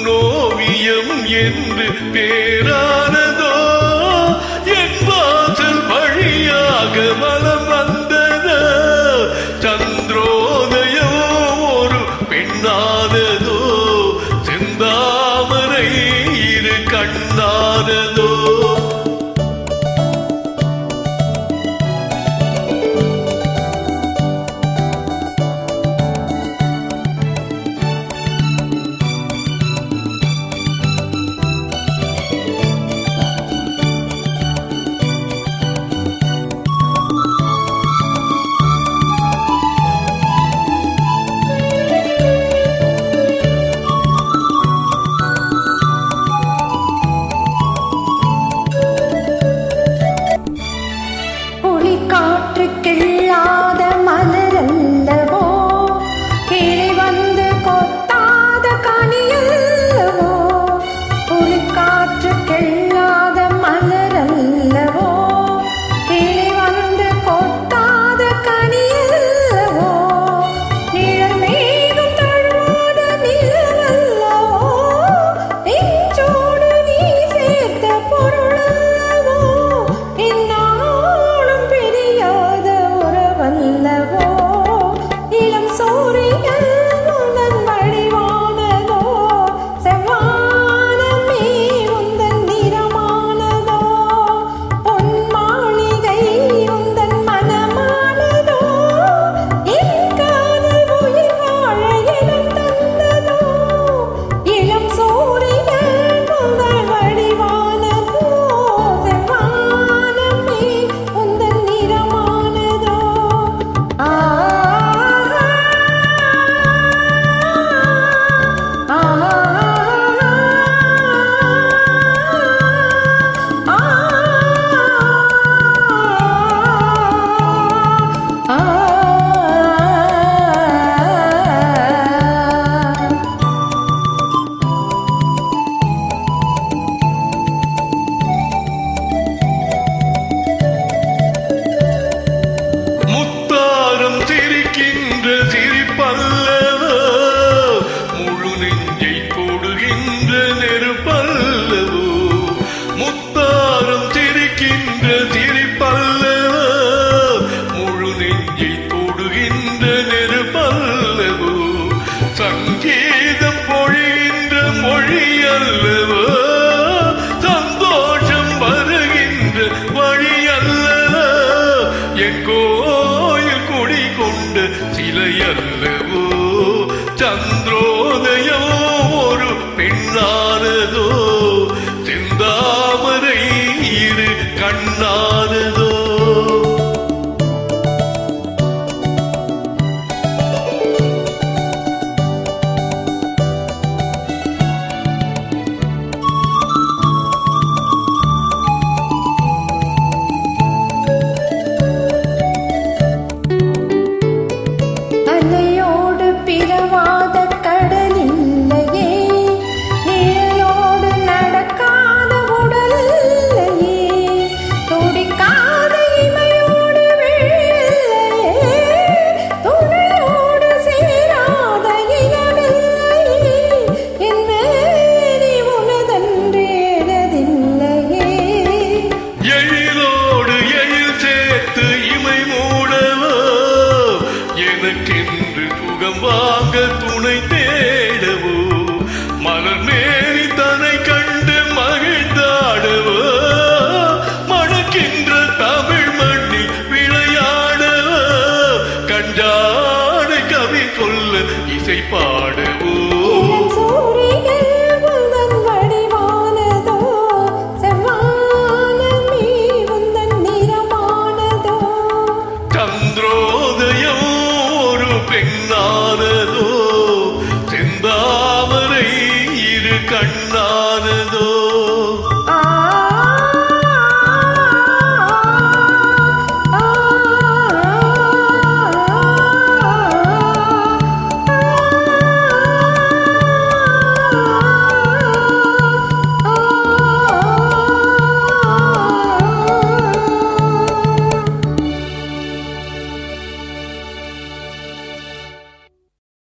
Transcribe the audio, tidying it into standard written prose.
பொன்னோவியம் என்று பேரானதோ என் வாசல் வழியாக மனம் வந்ததோ சந்திரோதயோ ஒரு பெண்ணானதோ செந்தாமரை இரு கண்ணானதோ கிள்ளாத மலரல்லவோ கிளி வந்து கொத்தாத கனியல்லவோ புலிக்காற்று கிள்ளாத மலரல்லவோ கிளி வந்து கொத்தாத கனியல்லவோ நிழல் மேகம் தழுவாத நிலவல்லவோ நெஞ்சோடு நீ சேர்த்த பொருளல்லவோ அல்லவோ இளம் சூரியன் உந்தன் வடிவானதோ செவ்வானமே உந்தன் நிறமானதோ பொன் மாளிகை உந்தன் மனமானதோ என் காதல் உயிர் வாழ இடம் தந்ததோ இளம் சூரியன் உந்தன் வடிவானதோ செவ்வானமே உந்தன் நிறமானதோ சங்கீதம் பொழிகின்ற மொழி அல்லவோ சந்தோஷம் வருகின்ற வழி அல்லவோ என் கோயில் குடி கொண்ட சிலை அல்லவோ சந்திரோதயோ ஒரு பெண்ணானதோ செந்தாமரை இரு கண்ணானதோ அலையோடு பிறவாத கடல் இல்லையே நிழலோடு நடக்காத உடல் இல்லையே துடிக்காத இமையோடு விழில்லையே துணையோடு சேராத இனமில்லையே என் மேனி உனதன்று எனதில்லையே எழிலோடு எழில் சேர்த்து இமை மூடவோ எனக்கென்று சுகம் வாங்க துணை தேடவோ மலர் மேனி தன்னை கண்டு மகிழ்ந்தாடவோ மணக்கின்ற தமிழ் மண்ணி விளையாடவோ கஞ்சாடு கவி சொல்ல இசை பாடவோ சந்திரோதயம் ஒரு பெண்ணானதோ